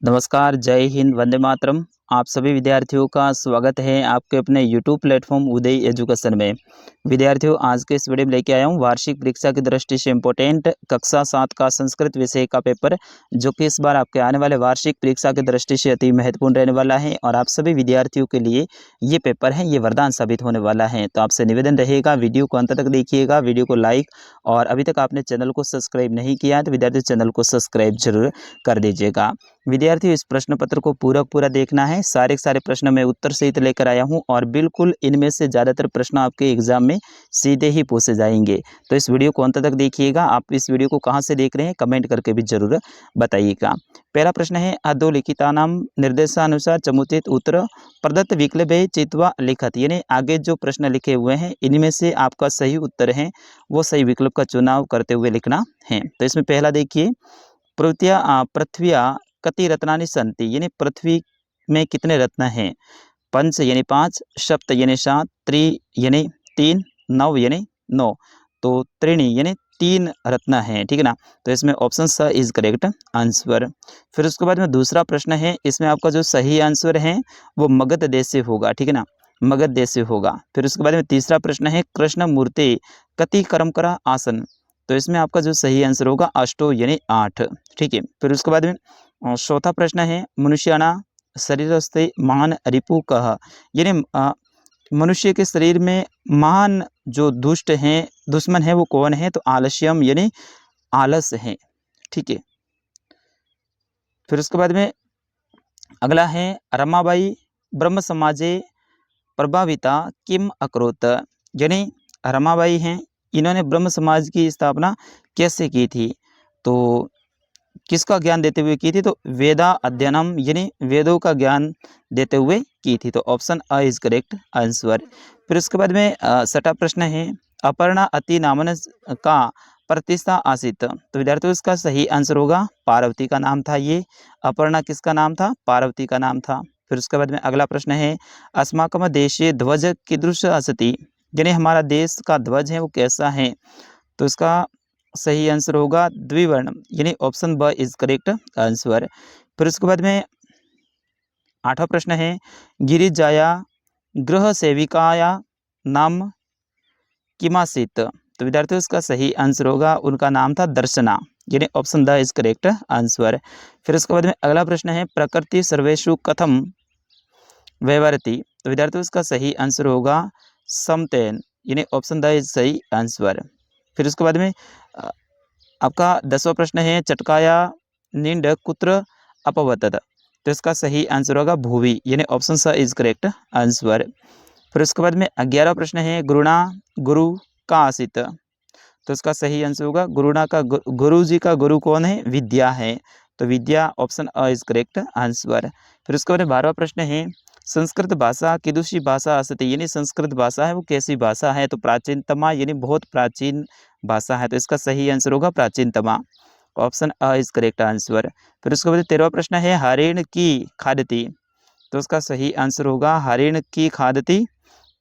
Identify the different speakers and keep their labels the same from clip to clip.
Speaker 1: नमस्कार, जय हिंद, वंदे मातरम। आप सभी विद्यार्थियों का स्वागत है आपके अपने यूट्यूब प्लेटफॉर्म उदय एजुकेशन में। विद्यार्थियों, आज के इस वीडियो में लेके आया हूँ वार्षिक परीक्षा की दृष्टि से इम्पोर्टेंट कक्षा 7 का संस्कृत विषय का पेपर, जो कि इस बार आपके आने वाले वार्षिक परीक्षा की दृष्टि से अति महत्वपूर्ण रहने वाला है और आप सभी विद्यार्थियों के लिए ये पेपर है ये वरदान साबित होने वाला है। तो आपसे निवेदन रहेगा, वीडियो को अंत तक देखिएगा, वीडियो को लाइक और अभी तक आपने चैनल को सब्सक्राइब नहीं किया है तो विद्यार्थी चैनल को सब्सक्राइब जरूर कर दीजिएगा। विद्यार्थियों, इस प्रश्न पत्र को पूरा देखना है। सारे के सारे प्रश्न मैं उत्तर सहित लेकर आया हूं और बिल्कुल इनमें से ज़्यादातर प्रश्न आपके एग्जाम में सीधे ही पूछे जाएंगे। तो इस वीडियो को अंत तक देखिएगा। आप इस वीडियो को कहां से देख रहे हैं कमेंट करके भी जरूर बताइएगा। पहला प्रश्न है, अधोलिखितानां निर्देशानुसार समुचित उत्तर प्रदत्त विकल्पे चित्वा लिखत। यानी आगे जो प्रश्न लिखे हुए हैं इनमें से आपका सही उत्तर है वो सही विकल्प का चुनाव करते हुए लिखना है। तो इसमें पहला देखिए, पृथ्व्या कति रत्नानि सन्ति। यानी पृथ्वी में कितने रत्न हैं? पंच यानी 5, सप्त यानी 7, त्रि यानी 3, नव यानी 9। तो त्रीणि यानी 3 रत्न हैं, ठीक है ना। तो इसमें ऑप्शन स इज करेक्ट आंसर। फिर उसके बाद में दूसरा प्रश्न है, इसमें आपका जो सही आंसर है वो मगध देश से होगा, ठीक है ना, मगध देश से होगा। फिर उसके बाद में तीसरा प्रश्न है, कृष्ण मूर्ति कति कर्म करा आसन। तो इसमें आपका जो सही आंसर होगा अष्टो यानी 8, ठीक है। फिर उसके बाद में चौथा प्रश्न है, मनुष्याणा शरीरस्थे महान रिपु कह। यानी मनुष्य के शरीर में महान जो दुष्ट हैं दुश्मन है वो कौन है? तो आलस्यम यानी आलस है, ठीक है। फिर उसके बाद में अगला है, रमाबाई ब्रह्म समाजे प्रभाविता किम अकरोत। यानी रमाबाई हैं, इन्होंने ब्रह्म समाज की स्थापना कैसे की थी? तो किसका ज्ञान देते हुए की थी? तो वेदा अध्ययनम यानी वेदों का ज्ञान देते हुए की थी। तो ऑप्शन अ इज करेक्ट आंसर। फिर उसके बाद में छठा प्रश्न है, अपर्णा अति नामन का प्रतिष्ठा आसित। तो विद्यार्थियों इसका सही आंसर होगा पार्वती का नाम था ये। अपर्णा किसका नाम था? पार्वती का नाम था। फिर उसके बाद में अगला प्रश्न है, अस्माकम देशे ध्वज कीदृश असति। यानी हमारा देश का ध्वज है वो कैसा है? तो इसका सही आंसर होगा द्विवर्ण यानी ऑप्शन ब इज करेक्ट आंसर। फिर उसके बाद में आठवां प्रश्न है, गिरिजाया गृह सेविकाया नाम किमासित। तो विद्यार्थियों इसका सही आंसर होगा, उनका नाम था दर्शना, यानी option the is correct answer. फिर उसके बाद में अगला प्रश्न है, प्रकृति सर्वेषु कथम व्यवहरति। तो विद्यार्थियों इसका सही आंसर होगा समतेन, यानी ऑप्शन द इज सही आंसर। फिर उसके बाद में आपका 10वां प्रश्न है, चटकाया निंड कुत्र अपवतत। तो इसका सही आंसर होगा भूवि, यानी ऑप्शन स इज करेक्ट आंसर। फिर उसके बाद में 11वां प्रश्न है, गुरुणा गुरु का आसित। तो इसका सही आंसर होगा गुरुणा का गुरु जी का गुरु कौन है? विद्या है। तो विद्या ऑप्शन अ इज करेक्ट आंसर। फिर उसके बाद में 12वां प्रश्न है, संस्कृत भाषा कीदृशी भाषा अस्ति। यानी संस्कृत भाषा है वो कैसी भाषा है? तो प्राचीनतमा यानी बहुत प्राचीन भाषा है। तो इसका सही आंसर होगा प्राचीनतमा, ऑप्शन अ इज करेक्ट आंसर। फिर उसके बाद 13वां प्रश्न है, हरिण की खादती। तो उसका सही आंसर होगा हरिण की खादती।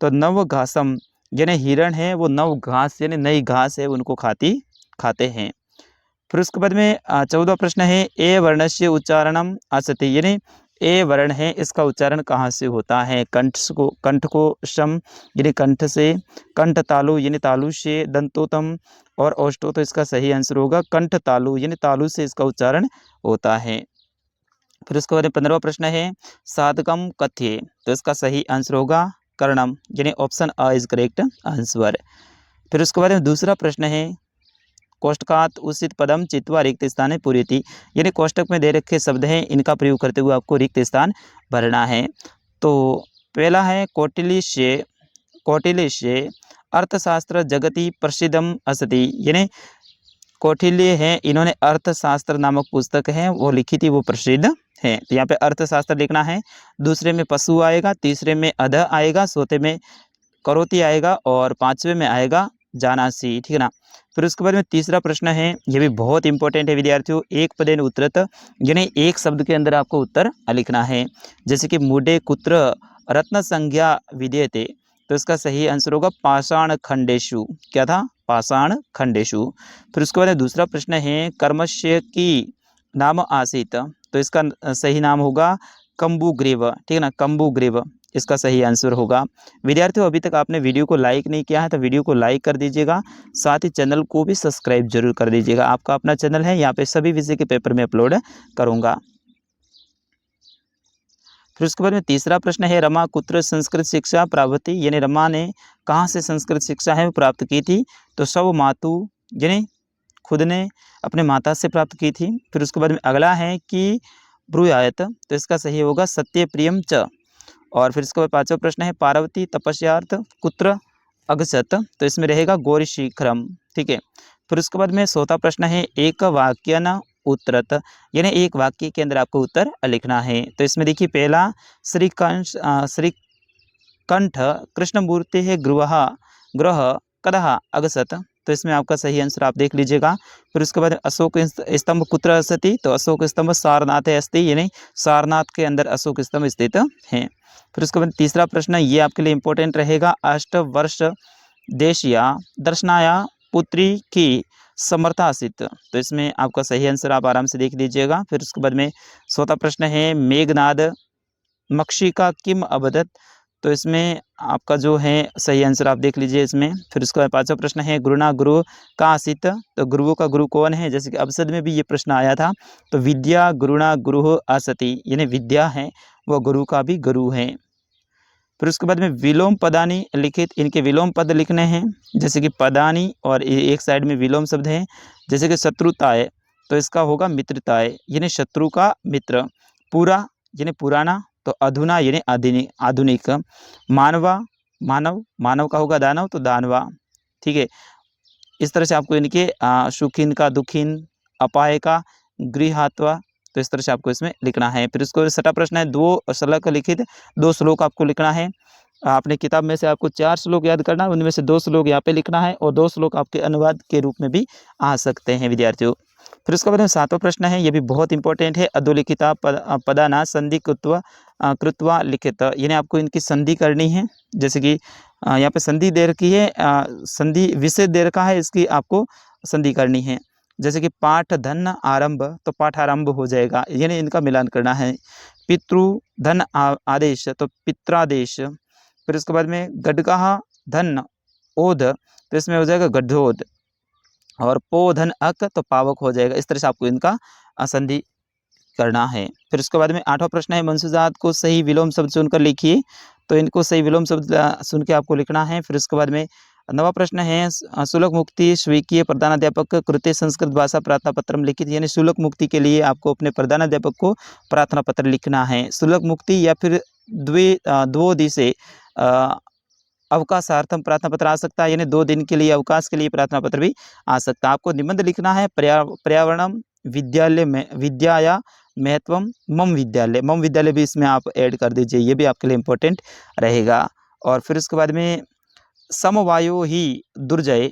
Speaker 1: तो नव घासम यानी हिरण है वो नव घास यानी नई घास है उनको खाते हैं। फिर उसके बाद में 14वां प्रश्न है, ए वर्णस्य उच्चारणम असति। यानी ए वर्ण है इसका उच्चारण कहाँ से होता है? कंठ को शम यानी कंठ से, कंठ तालु यानी तालु से, दंतोतम और औष्टो। तो इसका सही आंसर होगा कंठ तालु यानी तालु से इसका उच्चारण होता है। फिर उसके बाद में 15वां प्रश्न है, साधकम कथ्य। तो इसका सही आंसर होगा कर्णम, यानी ऑप्शन अ इज करेक्ट आंसर। फिर उसके बाद में दूसरा प्रश्न है, कोष्टकात उसित पदम चित्वा रिक्त स्थान पूर्यति। यानी कोष्टक में दे रखे शब्द हैं इनका प्रयोग करते हुए आपको रिक्त स्थान भरना है। तो पहला है, कौटिल्य अर्थशास्त्र जगति प्रसिद्धम असति। यानी कौटिल्य है इन्होंने अर्थशास्त्र नामक पुस्तक है वो लिखी थी, वो प्रसिद्ध है। तो यहाँ पे अर्थशास्त्र लिखना है। दूसरे में पशु आएगा, तीसरे में अध आएगा, चौथे में करोति आएगा और पांचवें में आएगा जानासी, ठीक है ना। फिर उसके बाद में तीसरा प्रश्न है, ये भी बहुत इंपॉर्टेंट है विद्यार्थियों, एक पदेन उत्तरत। यानी एक शब्द के अंदर आपको उत्तर लिखना है। जैसे कि मूढ़े कुत्र रत्न संज्ञा विधेयते। तो इसका सही आंसर होगा पाषाण खंडेशु। क्या था? पाषाण खंडेशु। फिर उसके बाद दूसरा प्रश्न है, कर्मस्य की नाम आसीत। तो इसका सही नाम होगा कम्बुग्रेव, ठीक है ना, कम्बुग्रेव इसका सही आंसर होगा। विद्यार्थियों, अभी तक आपने वीडियो को लाइक नहीं किया है तो वीडियो को लाइक कर दीजिएगा, साथ ही चैनल को भी सब्सक्राइब जरूर कर दीजिएगा। आपका अपना चैनल है, यहाँ पे सभी विषय के पेपर में अपलोड करूँगा। फिर उसके बाद में तीसरा प्रश्न है, रमा कुत्र संस्कृत शिक्षा प्राप्ति, यानी रमा ने कहाँ से संस्कृत शिक्षा है वो प्राप्त की थी? तो स्व मातु, यानी खुद ने अपने माता से प्राप्त की थी। फिर उसके बाद में अगला है कि ब्रूयायत, तो इसका सही होगा सत्य प्रियम च। और फिर इसके बाद पांचवा प्रश्न है, पार्वती तपस्यार्थ कुत्र अगसत, तो इसमें रहेगा गौरी शिखरम, ठीक है। फिर उसके बाद में चौथा प्रश्न है, एक वाक्य न उत्तरत, यानी एक वाक्य के अंदर आपको उत्तर लिखना है। तो इसमें देखिए पहला, श्रीकंठ कृष्णमूर्ति है ग्रह कदह अगसत, तो इसमें आपका सही आंसर आप देख लीजिएगा। फिर उसके बाद अशोक स्तंभ कुत्र असति, तो अशोक स्तंभ सारनाथ है अस्ति, यानी सारनाथ के अंदर अशोक स्तंभ स्थित है। फिर उसके बाद तीसरा प्रश्न, ये आपके लिए इंपॉर्टेंट रहेगा, अष्टवर्ष देशिया दर्शनाया पुत्री की समर्थासित, तो इसमें आपका सही आंसर आप आराम से देख लीजिएगा। फिर उसके बाद में चौथा प्रश्न है, मेघनाद मक्षिका किम अबदत, तो इसमें आपका जो है सही आंसर आप देख लीजिए इसमें। फिर उसके बाद पांचवा प्रश्न है, गुरुना गुरु का आसित, तो गुरुओं का गुरु कौन है? जैसे कि अवसद में भी ये प्रश्न आया था, तो विद्या गुरुना गुरु असति, यानी विद्या है वो गुरु का भी गुरु है। फिर उसके बाद में विलोम पदानी लिखित, इनके विलोम पद लिखने हैं, जैसे कि पदानी और एक साइड में विलोम शब्द है, जैसे कि शत्रुताय, तो इसका होगा मित्रताय, यानी शत्रु का मित्र। पूरा यानी पुराना, तो अधुना यानी आधुनिक। मानवा मानव, मानव का होगा दानव, तो दानवा, ठीक है। इस तरह से आपको इनके सुखिन का दुखिन, अपाय का गृहात्वा, तो इस तरह से आपको इसमें लिखना है। फिर इसको छठा प्रश्न है, दो श्लोक लिखित, दो श्लोक आपको लिखना है। आपने किताब में से आपको 4 श्लोक याद करना है, उनमें से 2 श्लोक यहाँ पे लिखना है और 2 श्लोक आपके अनुवाद के रूप में भी आ सकते हैं विद्यार्थियों। फिर उसके बाद में सातवां प्रश्न है, ये भी बहुत इंपॉर्टेंट है, अधोलिखिता पदाना संधि कृत्वा लिखित, यानी आपको इनकी संधि करनी है। जैसे कि यहाँ पे संधि दे रखी है, संधि विषय दे रखा है, इसकी आपको संधि करनी है। जैसे कि पाठ धन आरंभ, तो पाठ आरंभ हो जाएगा, यानी इनका मिलान करना है। पितृ धन आदेश, तो पित्रादेश। फिर उसके बाद में गडगहा धन ओध, तो इसमें हो जाएगा गड्ढोध। और पो धन अक, तो पावक हो जाएगा। इस तरह से आपको इनका संधि करना है। फिर उसके बाद में आठवां प्रश्न है, मंसूजात को सही विलोम शब्द चुनकर लिखिए, तो इनको सही विलोम शब्द सुन के आपको लिखना है। फिर उसके बाद में नवा प्रश्न है, शुल्क मुक्ति स्वीकीय प्रधानाध्यापक कृत्य संस्कृत भाषा प्रार्थना पत्रम लिखित, यानी शुल्क मुक्ति के लिए आपको अपने प्रधानाध्यापक को प्रार्थना पत्र लिखना है। शुल्क मुक्ति या फिर द्विदिवसीय अवकाशार्थम प्रार्थना पत्र आ सकता है, यानी 2 दिन के लिए अवकाश के लिए प्रार्थना पत्र भी आ सकता है। आपको निबंध लिखना है, पर्यावरणम विद्यालय में विद्याया महत्वम मम विद्यालय भी इसमें आप ऐड कर दीजिए, ये भी आपके लिए इम्पोर्टेंट रहेगा। और फिर उसके बाद में समवायो ही दुर्जय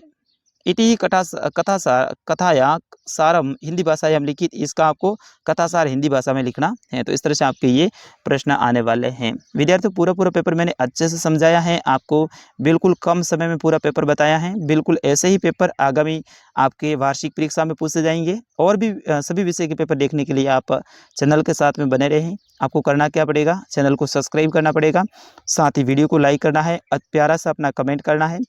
Speaker 1: इति कथाया सारम हिंदी भाषायां लिखित, इसका आपको कथासार हिंदी भाषा में लिखना है। तो इस तरह से आपके ये प्रश्न आने वाले हैं विद्यार्थियों। पूरा पेपर मैंने अच्छे से समझाया है, आपको बिल्कुल कम समय में पूरा पेपर बताया है। बिल्कुल ऐसे ही पेपर आगामी आपके वार्षिक परीक्षा में पूछे जाएंगे, और भी सभी विषय के पेपर देखने के लिए आप चैनल के साथ में बने रहें। आपको करना क्या पड़ेगा, चैनल को सब्सक्राइब करना पड़ेगा, साथ ही वीडियो को लाइक करना है, प्यारा सा अपना कमेंट करना है,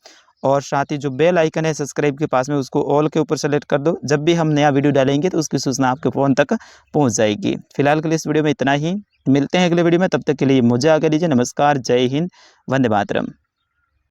Speaker 1: और साथ ही जो बेल आइकन है सब्सक्राइब के पास में उसको ऑल के ऊपर सेलेक्ट कर दो। जब भी हम नया वीडियो डालेंगे तो उसकी सूचना आपके फ़ोन तक पहुंच जाएगी। फिलहाल के लिए इस वीडियो में इतना ही, मिलते हैं अगले वीडियो में, तब तक के लिए मुझे आगे दीजिए। नमस्कार, जय हिंद, वंदे मातरम।